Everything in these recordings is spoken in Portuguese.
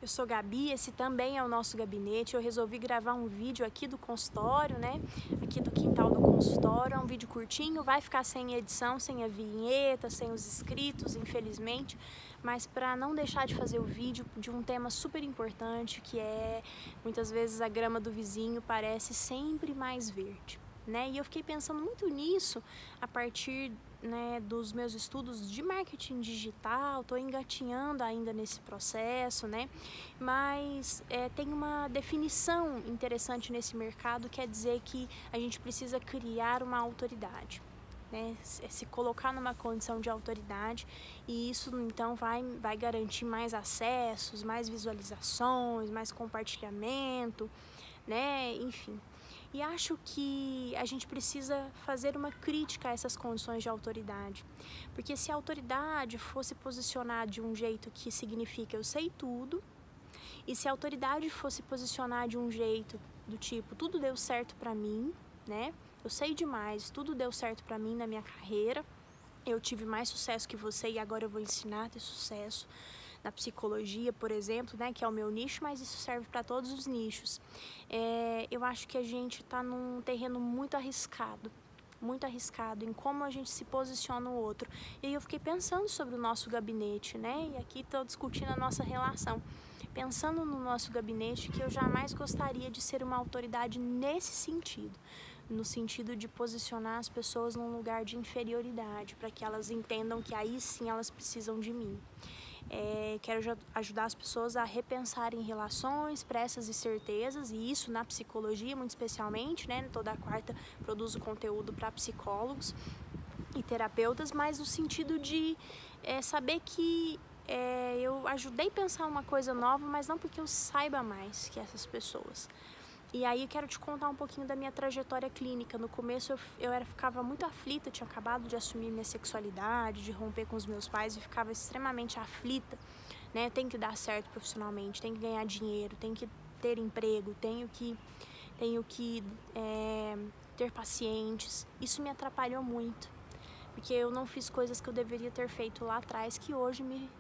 Eu sou Gabi, esse também é o nosso gabinete. Eu resolvi gravar um vídeo aqui do consultório, né? Aqui do quintal do consultório. É um vídeo curtinho, vai ficar sem edição, sem a vinheta, sem os inscritos, infelizmente. Mas para não deixar de fazer o vídeo de um tema super importante, que é muitas vezes a grama do vizinho parece sempre mais verde, né? E eu fiquei pensando muito nisso a partir, né, dos meus estudos de marketing digital. Estou engatinhando ainda nesse processo, né? Mas tem uma definição interessante nesse mercado, quer dizer que a gente precisa criar uma autoridade, né? Se colocar numa condição de autoridade, e isso então vai garantir mais acessos, mais visualizações, mais compartilhamento, né? Enfim. E acho que a gente precisa fazer uma crítica a essas condições de autoridade, porque se a autoridade fosse posicionar de um jeito que significa eu sei tudo, e se a autoridade fosse posicionar de um jeito do tipo tudo deu certo pra mim, né? Eu sei demais, tudo deu certo pra mim na minha carreira, eu tive mais sucesso que você e agora eu vou ensinar a ter sucesso. Na psicologia, por exemplo, né, que é o meu nicho, mas isso serve para todos os nichos. Eu acho que a gente está num terreno muito arriscado em como a gente se posiciona no outro. E aí eu fiquei pensando sobre o nosso gabinete, né, e aqui estou discutindo a nossa relação. Pensando no nosso gabinete, que eu jamais gostaria de ser uma autoridade nesse sentido, no sentido de posicionar as pessoas num lugar de inferioridade, para que elas entendam que aí sim elas precisam de mim. Quero ajudar as pessoas a repensarem relações, pressas e certezas, e isso na psicologia muito especialmente, né? Toda quarta produzo conteúdo para psicólogos e terapeutas, mas no sentido de saber que eu ajudei a pensar uma coisa nova, mas não porque eu saiba mais que essas pessoas. E aí eu quero te contar um pouquinho da minha trajetória clínica. No começo eu ficava muito aflita, tinha acabado de assumir minha sexualidade, de romper com os meus pais e ficava extremamente aflita, né? Tem que dar certo profissionalmente, tem que ganhar dinheiro, tem que ter emprego, tenho que ter pacientes. Isso me atrapalhou muito, porque eu não fiz coisas que eu deveria ter feito lá atrás, que hoje me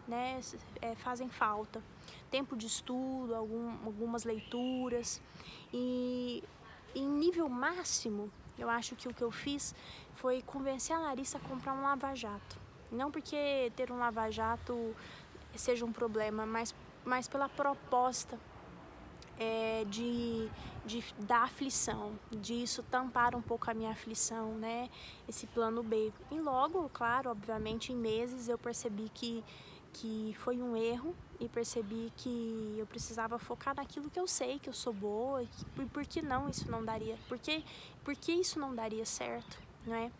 fazem falta. Tempo de estudo, algumas leituras. E em nível máximo, eu acho que o que eu fiz foi convencer a Larissa a comprar um lava-jato. Não porque ter um lava-jato seja um problema, mas pela proposta da aflição, disso tampar um pouco a minha aflição, né? Esse plano B. E logo, claro, obviamente, em meses eu percebi que foi um erro e percebi que eu precisava focar naquilo que eu sei, que eu sou boa, e por que não isso não daria? Por que isso não daria certo, né?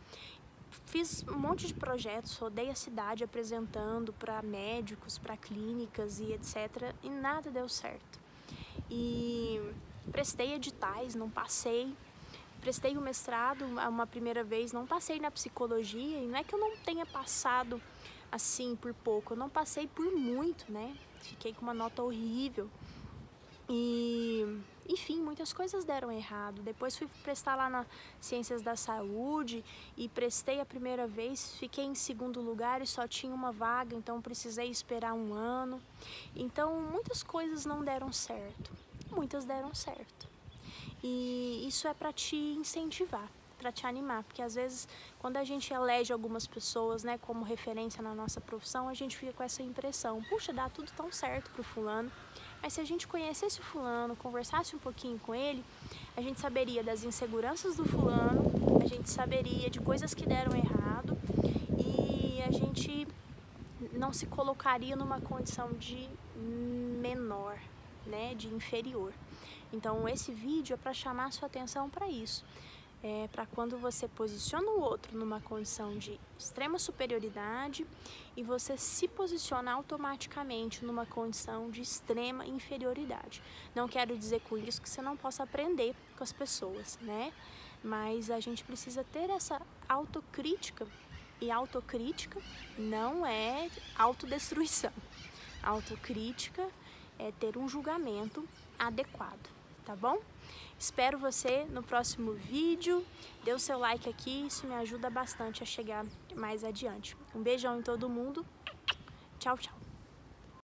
Fiz um monte de projetos, rodei a cidade apresentando para médicos, para clínicas e etc. E nada deu certo. E prestei editais, não passei. Prestei o mestrado uma primeira vez, não passei na psicologia. E não é que eu não tenha passado assim por pouco, eu não passei por muito, né? Fiquei com uma nota horrível. E, enfim, muitas coisas deram errado. Depois fui prestar lá na Ciências da Saúde e prestei a primeira vez, fiquei em segundo lugar e só tinha uma vaga, então precisei esperar 1 ano. Então, muitas coisas não deram certo, muitas deram certo. E isso é para te incentivar, para te animar, porque às vezes quando a gente elege algumas pessoas, né, como referência na nossa profissão, a gente fica com essa impressão, puxa, dá tudo tão certo pro fulano, mas se a gente conhecesse o fulano, conversasse um pouquinho com ele, a gente saberia das inseguranças do fulano, a gente saberia de coisas que deram errado e a gente não se colocaria numa condição de menor, né, de inferior. Então esse vídeo é para chamar a sua atenção para isso, para quando você posiciona o outro numa condição de extrema superioridade e você se posiciona automaticamente numa condição de extrema inferioridade. Não quero dizer com isso que você não possa aprender com as pessoas, né? Mas a gente precisa ter essa autocrítica, e autocrítica não é autodestruição. Autocrítica é ter um julgamento adequado, tá bom? Espero você no próximo vídeo. Dê o seu like aqui, isso me ajuda bastante a chegar mais adiante. Um beijão em todo mundo. Tchau, tchau.